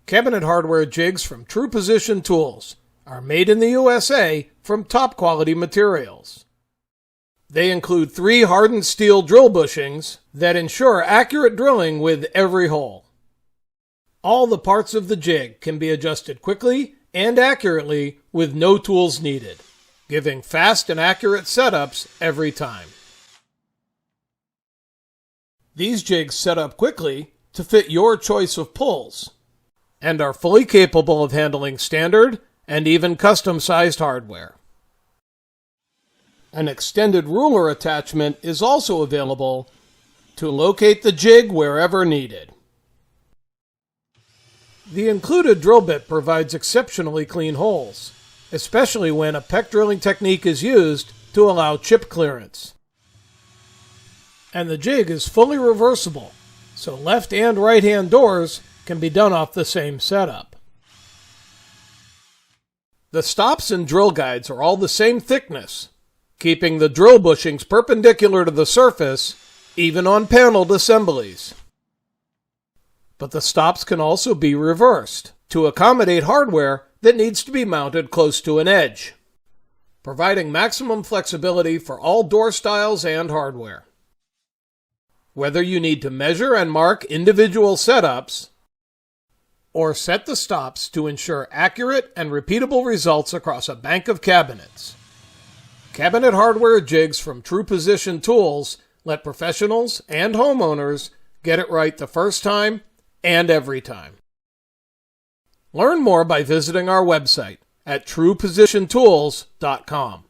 Cabinet hardware jigs from True Position Tools are made in the USA from top quality materials. They include 3 hardened steel drill bushings that ensure accurate drilling with every hole. All the parts of the jig can be adjusted quickly and accurately with no tools needed, giving fast and accurate setups every time. These jigs set up quickly to fit your choice of pulls and are fully capable of handling standard and even custom-sized hardware. An extended ruler attachment is also available to locate the jig wherever needed. The included drill bit provides exceptionally clean holes, especially when a peck drilling technique is used to allow chip clearance. And the jig is fully reversible, so left and right hand doors can be done off the same setup. The stops and drill guides are all the same thickness, keeping the drill bushings perpendicular to the surface, even on paneled assemblies. But the stops can also be reversed to accommodate hardware that needs to be mounted close to an edge, providing maximum flexibility for all door styles and hardware. Whether you need to measure and mark individual setups, or set the stops to ensure accurate and repeatable results across a bank of cabinets, Cabinet hardware jigs from True Position Tools let professionals and homeowners get it right the first time and every time. Learn more by visiting our website at truepositiontools.com.